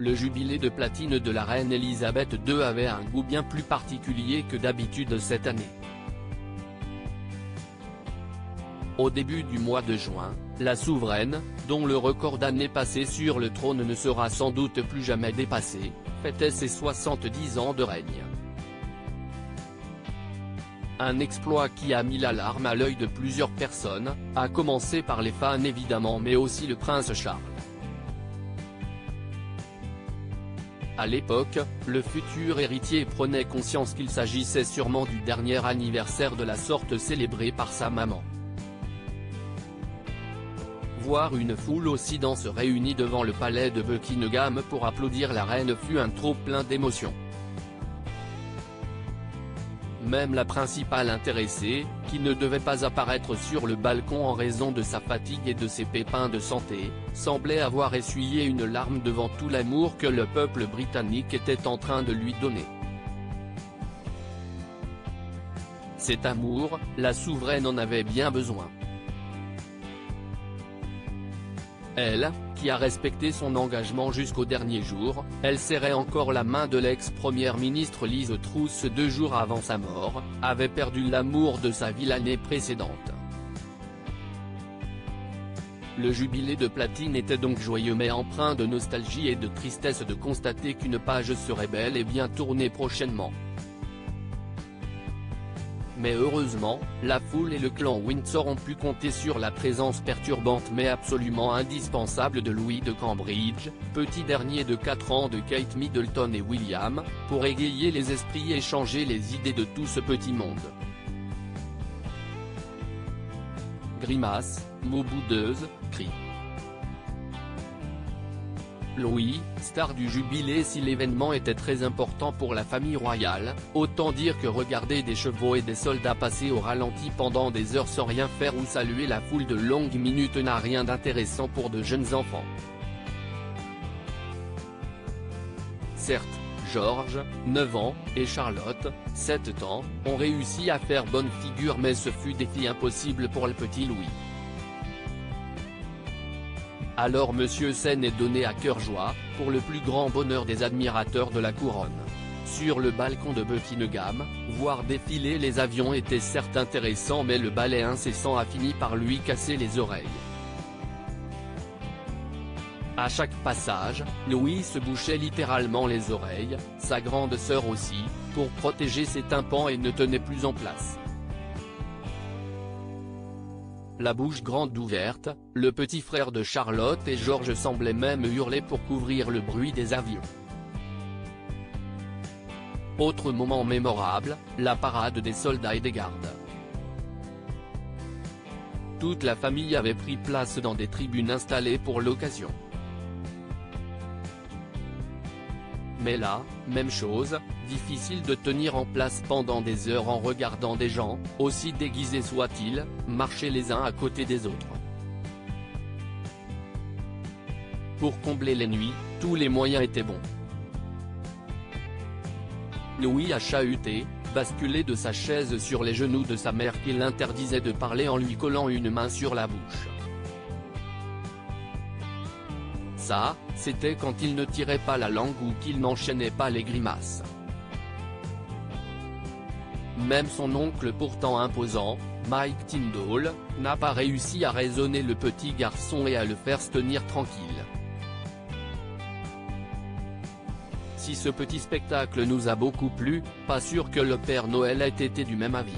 Le jubilé de platine de la reine Elisabeth II avait un goût bien plus particulier que d'habitude cette année. Au début du mois de juin, la souveraine, dont le record d'années passées sur le trône ne sera sans doute plus jamais dépassé, fêtait ses 70 ans de règne. Un exploit qui a mis l'alarme à l'œil de plusieurs personnes, à commencer par les fans évidemment mais aussi le prince Charles. À l'époque, le futur héritier prenait conscience qu'il s'agissait sûrement du dernier anniversaire de la sorte célébré par sa maman. Voir une foule aussi dense réunie devant le palais de Buckingham pour applaudir la reine fut un trop-plein d'émotions. Même la principale intéressée, qui ne devait pas apparaître sur le balcon en raison de sa fatigue et de ses pépins de santé, semblait avoir essuyé une larme devant tout l'amour que le peuple britannique était en train de lui donner. Cet amour, la souveraine en avait bien besoin. Elle, qui a respecté son engagement jusqu'au dernier jour, elle serrait encore la main de l'ex-première ministre Liz Truss 2 jours avant sa mort, avait perdu l'amour de sa vie l'année précédente. Le jubilé de platine était donc joyeux mais empreint de nostalgie et de tristesse de constater qu'une page serait bel et bien tournée prochainement. Mais heureusement, la foule et le clan Windsor ont pu compter sur la présence perturbante mais absolument indispensable de Louis de Cambridge, petit dernier de 4 ans de Kate Middleton et William, pour égayer les esprits et changer les idées de tout ce petit monde. Grimace, mots boudeuses, cris. Louis, star du jubilé. Si l'événement était très important pour la famille royale, autant dire que regarder des chevaux et des soldats passer au ralenti pendant des heures sans rien faire ou saluer la foule de longues minutes n'a rien d'intéressant pour de jeunes enfants. Certes, George, 9 ans, et Charlotte, 7 ans, ont réussi à faire bonne figure mais ce fut défi impossible pour le petit Louis. Alors Monsieur Scène est donné à cœur joie, pour le plus grand bonheur des admirateurs de la couronne. Sur le balcon de Buckingham, voir défiler les avions était certes intéressant mais le balai incessant a fini par lui casser les oreilles. À chaque passage, Louis se bouchait littéralement les oreilles, sa grande sœur aussi, pour protéger ses tympans et ne tenait plus en place. La bouche grande ouverte, le petit frère de Charlotte et George semblait même hurler pour couvrir le bruit des avions. Autre moment mémorable, la parade des soldats et des gardes. Toute la famille avait pris place dans des tribunes installées pour l'occasion. Mais là, même chose, difficile de tenir en place pendant des heures en regardant des gens, aussi déguisés soient-ils, marcher les uns à côté des autres. Pour combler les nuits, tous les moyens étaient bons. Louis a chahuté, basculé de sa chaise sur les genoux de sa mère qui l'interdisait de parler en lui collant une main sur la bouche. Ça, c'était quand il ne tirait pas la langue ou qu'il n'enchaînait pas les grimaces. Même son oncle pourtant imposant, Mike Tindall, n'a pas réussi à raisonner le petit garçon et à le faire se tenir tranquille. Si ce petit spectacle nous a beaucoup plu, pas sûr que le Père Noël ait été du même avis.